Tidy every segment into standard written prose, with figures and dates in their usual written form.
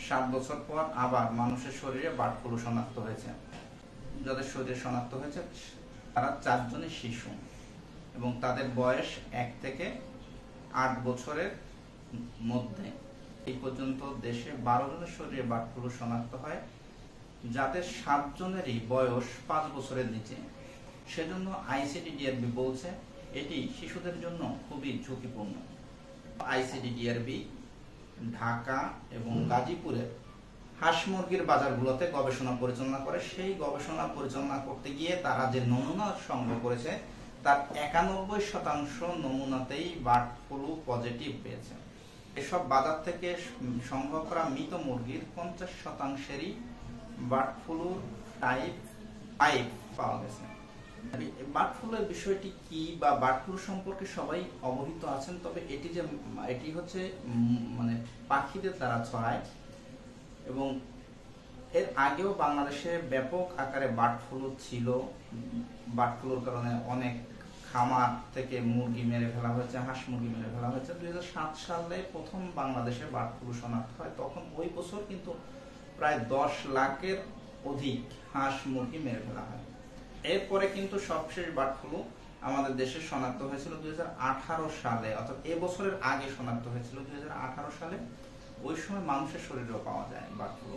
7 বছর পর আবার মানুষের শরীরে বার্ড ফ্লু শনাক্ত হয়েছে। যাদের শরীরে শনাক্ত হয়েছে তারা 4 জনই শিশু এবং তাদের বয়স 1 থেকে 8 বছরের মধ্যে। এই পর্যন্ত দেশে 12 জনের শরীরে বার্ড ফ্লু শনাক্ত হয়, যাদের 7 জনেরই বয়স 5 বছরের নিচে। সেজন্য আইসিডিডিআরবি বলছে এটি শিশুদের জন্য খুবই ঝুঁকিপূর্ণ। আইসিডিডিআরবি ঢাকা এবং গাজীপুরের হাঁস মুরগির বাজারগুলোতে গবেষণা পরিচালনা করে। সেই গবেষণা পরিচালনা করতে গিয়ে তারা যে নমুনা সংগ্রহ করেছে তার 91% নমুনাতেই বার্ড ফ্লু পজিটিভ পেয়েছে। এসব বাজার থেকে সংগ্রহ করা মৃত মুরগির 50%-এরই বার্ড ফ্লুর টাইপ 5 পাওয়া গেছে। বার্ড ফ্লুর বিষয়টি কি বা বার্ড ফ্লু সম্পর্কে সবাই অবহিত আছেন, তবে এটি হচ্ছে মানে পাখিদের দ্বারা ছড়ায় এবং এর আগেও বাংলাদেশে ব্যাপক আকারে বার্ড ফ্লু ছিল। বার্ড ফ্লুর কারণে অনেক খামার থেকে মুরগি মেরে ফেলা হয়েছে, হাঁস মুরগি মেরে ফেলা হয়েছে। 2007 সালে প্রথম বাংলাদেশে বার্ড ফ্লু শনাক্ত হয়। তখন ওই বছর কিন্তু প্রায় 10 লাখের অধিক হাঁস মুরগি মেরে ফেলা হয়। এরপরে কিন্তু সবশেষ বার্ড ফ্লু আমাদের দেশে শনাক্ত হয়েছিল 2018 সালে, অর্থাৎ এ বছরের আগে শনাক্ত হয়েছিল 2018 সালে। ওই সময় মানুষের শরীরেও পাওয়া যায় বার্ড ফ্লু।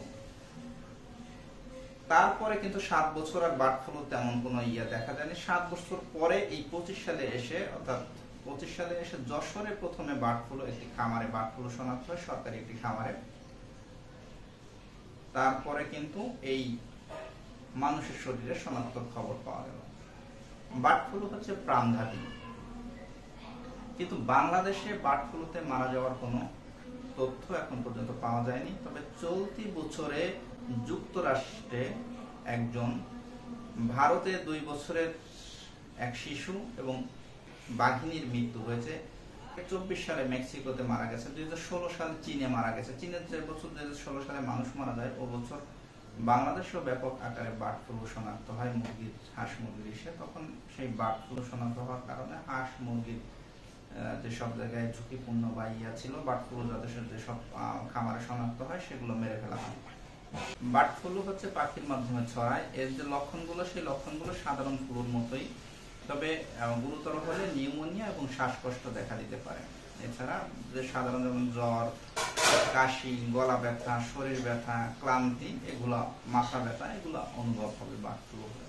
তারপরে কিন্তু 7 বছর আর বার্ড ফ্লু তেমন কোনো দেখা যায়নি। 7 বছর পরে এই 25 সালে এসে, অর্থাৎ 25 সালে এসে যশোরে প্রথমে বার্ড ফ্লু একটি খামারে বার্ড ফ্লু শনাক্ত হয়, সরকারি একটি খামারে। তারপরে কিন্তু এই মানুষের শরীরে শনাক্ত খবর পাওয়া গেল। বার্ড ফ্লু হচ্ছে প্রাণঘাতী, কিন্তু বাংলাদেশে বার্ড ফ্লুতে মারা যাওয়ার কোনো তথ্য এখন পর্যন্ত পাওয়া যায়নি। তবে চলতি বছরে যুক্তরাষ্ট্রে একজন, ভারতে 2 বছরের এক শিশু এবং বাঘিনীর মৃত্যু হয়েছে। 24 সালে মেক্সিকোতে মারা গেছে। 2016 সালে চীনে মারা গেছে। চীনের যে বছর 2016 সালে মানুষ মারা যায়, ও বছর বাংলাদেশেও ব্যাপক আকারে বার্ড ফ্লু শনাক্ত হয় মুরগির, হাঁস মুরগির ইসে। তখন সেই বার্ড ফ্লু শনাক্ত হওয়ার কারণে হাঁস মুরগির যেসব জায়গায় ঝুঁকিপূর্ণ বা ছিল বার্ড ফ্লু, যাদের যেসব খামারে শনাক্ত হয় সেগুলো মেরে ফেলা হয়। বার্ড ফ্লু হচ্ছে পাখির মাধ্যমে ছড়ায়। এর যে লক্ষণগুলো, সেই লক্ষণগুলো সাধারণ ফ্লুর মতোই, তবে গুরুতর হলে নিউমোনিয়া এবং শ্বাসকষ্ট দেখা দিতে পারে। এছাড়া যে সাধারণ যেমন জ্বর, কাশি, গলা ব্যথা, শরীর ব্যথা, ক্লান্তি, এগুলো, মাথা ব্যথা, এগুলো অনুভব হবে বার্ড ফ্লু হলে।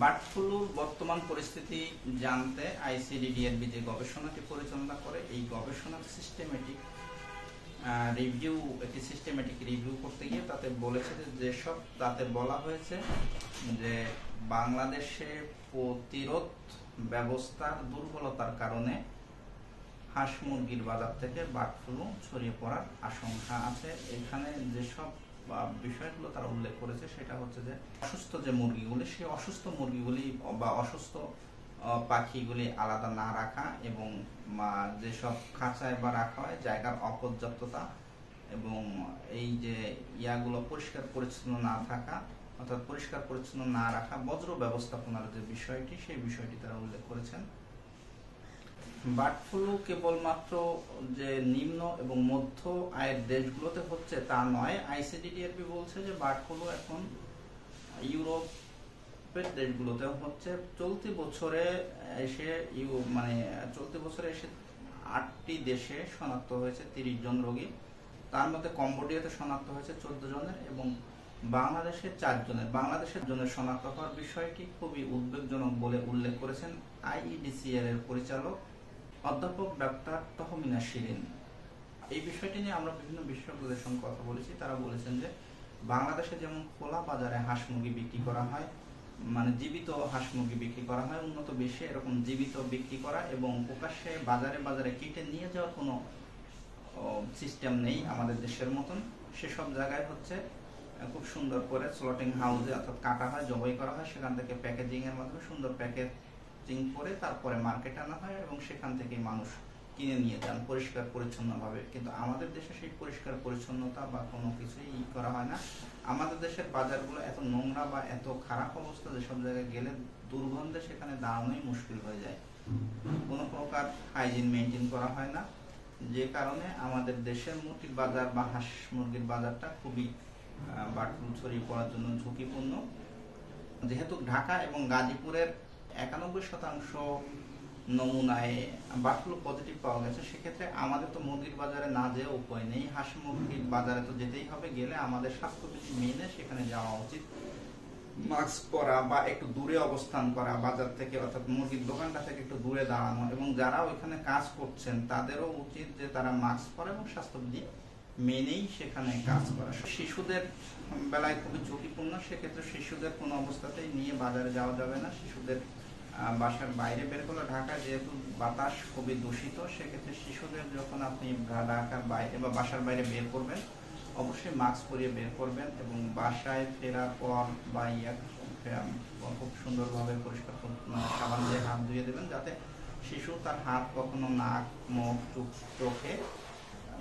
বার্ড ফ্লুর বর্তমান পরিস্থিতি জানতে আইসিডিডিআরবি যে গবেষণাটি পরিচালনা করে, এই গবেষণার সিস্টেমেটিক রিভিউ করতে গিয়ে তাতে বলেছে তাতে বলা হয়েছে যে বাংলাদেশে প্রতিরোধ ব্যবস্থার দুর্বলতার কারণে হাঁস মুরগির বাজার থেকে বার্ড ফ্লু ছড়িয়ে পড়ার আশঙ্কা আছে। এখানে যেসব বিষয়গুলো তারা উল্লেখ করেছে সেটা হচ্ছে যে অসুস্থ যে মুরগিগুলি, সেই অসুস্থ মুরগিগুলি বা অসুস্থ পাখিগুলি আলাদা না রাখা এবং যেসব খাঁচায় বা রাখা হয় জায়গার অপর্যাপ্ততা এবং এই যে ইয়াগুলো পরিষ্কার পরিচ্ছন্ন না থাকা, অর্থাৎ পরিষ্কার পরিচ্ছন্ন না রাখা, বজ্র ব্যবস্থাপনার যে বিষয়টি, সেই বিষয়টি তারা উল্লেখ করেছেন। বার্ড ফ্লু কেবলমাত্র যে নিম্ন এবং মধ্য আয়ের দেশগুলোতে হচ্ছে তা নয়। আইসিডিডিআরবি বলছে যে বার্ড ফ্লু এখন ইউরোপের দেশগুলোতেও হচ্ছে। চলতি বছরে এসে 8টি দেশে শনাক্ত হয়েছে 30 জন রোগী। তার মধ্যে কম্বোডিয়াতে শনাক্ত হয়েছে 14 জনের এবং বাংলাদেশে 4 জনের। বাংলাদেশের জনের শনাক্ত হওয়ার বিষয়টি খুবই উদ্বেগজনক বলে উল্লেখ করেছেন আইইডিসিআর এর পরিচালক অধ্যাপক ডাক্তার তহমিনা শিরিন। এই বিষয়টি নিয়ে আমরা বিভিন্ন বিশেষজ্ঞদের সঙ্গে কথা বলেছি। তারা বলেছেন যে বাংলাদেশে যেমন খোলা বাজারে হাঁস মুরগি বিক্রি করা হয়, মানে জীবিত হাঁস মুরগি বিক্রি করা হয়, উন্নত বিশ্বে এরকম জীবিত বিক্রি করা এবং প্রকাশ্যে বাজারে কেটে নিয়ে যাওয়ার কোনো সিস্টেম নেই আমাদের দেশের মতন। সেসব জায়গায় হচ্ছে খুব সুন্দর করে স্লটিং হাউসে, অর্থাৎ কাটা হয়, জবাই করা হয়, সেখান থেকে প্যাকেজিং এর মাধ্যমে সুন্দর প্যাকেজিং করে তারপরে মার্কেটে আনা হয় এবং সেখান থেকে মানুষ কিনে নিয়ে যান পরিষ্কার পরিচ্ছন্নভাবে। কিন্তু আমাদের দেশে সেই পরিষ্কার পরিচ্ছন্নতা বা কোনো কিছুই করা হয় না। আমাদের দেশের বাজারগুলো এত নোংরা বা এত খারাপ অবস্থা, যেসব জায়গায় গেলে দুর্গন্ধে সেখানে দাঁড়ানোই মুশকিল হয়ে যায়। কোনো প্রকার হাইজিন মেনটেন করা হয় না। যে কারণে আমাদের দেশের মুরগির বাজার বা হাঁস মুরগির বাজারটা খুবই বার্ড ফ্লু ছড়িয়ে পড়ার জন্য ঝুঁকিপূর্ণ। যেহেতু ঢাকা এবং গাজীপুরের 91% নমুনায় বার্ড ফ্লু পজিটিভ পাওয়া গেছে, সেক্ষেত্রে আমাদের তো মুরগির বাজারে না যেয়ে উপায় নেই। হাঁস মুরগির বাজারে তো যেতেই হবে, গেলে আমাদের স্বাস্থ্যবিধি মেনে সেখানে যাওয়া উচিত। মাস্ক পরা বা একটু দূরে অবস্থান করা বাজার থেকে, অর্থাৎ মুরগির দোকানটা থেকে একটু দূরে দাঁড়ানো, এবং যারা ওইখানে কাজ করছেন তাদেরও উচিত যে তারা মাস্ক পরে এবং স্বাস্থ্যবিধি মেনেই সেখানে কাজ করা। শিশুদের বেলায় খুবই ঝুঁকিপূর্ণ, সেক্ষেত্রে শিশুদের কোনো অবস্থাতেই নিয়ে বাজারে যাওয়া যাবে না। শিশুদের বাসার বাইরে বের করলে, ঢাকায় যেহেতু বাতাস খুবই দূষিত, সেক্ষেত্রে শিশুদের যখন আপনি ঢাকার বাইরে বা বাসার বাইরে বের করবেন, অবশ্যই মাস্ক পরিয়ে বের করবেন এবং বাসায় ফেরার পর বা খুব সুন্দরভাবে পরিষ্কার সাবান দিয়ে হাত ধুয়ে দেবেন, যাতে শিশু তার হাত কখনো নাক, মুখ, চোখে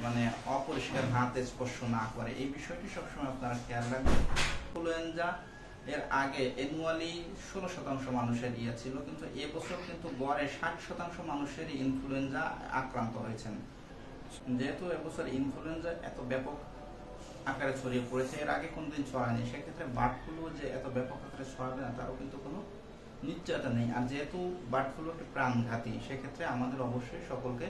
মানে অপরিষ্কার হাতে স্পর্শ না করে। এই বিষয়টি সবসময় আপনারা খেয়াল রাখবেন। ইনফ্লুয়েঞ্জা এর আগে অ্যানুয়ালি 16% মানুষের ছিল, কিন্তু এবছর কিন্তু গড়ে 60% মানুষেরই ইনফ্লুয়েঞ্জা আক্রান্ত হয়েছেন। যেহেতু এবছর ইনফ্লুয়েঞ্জা এত ব্যাপক আকারে ছড়িয়ে পড়েছে, এর আগে কোনদিন ছড়ায়নি, সেক্ষেত্রে বার্ড ফ্লু যে এত ব্যাপক আকারে ছড়াবে না তারও কিন্তু কোনো নিশ্চয়তা নেই। আর যেহেতু বার্ড ফ্লু একটি প্রাণঘাতী, সেক্ষেত্রে আমাদের অবশ্যই সকলকে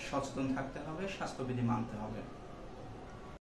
সচেতন থাকতে হবে, স্বাস্থ্যবিধি মানতে হবে।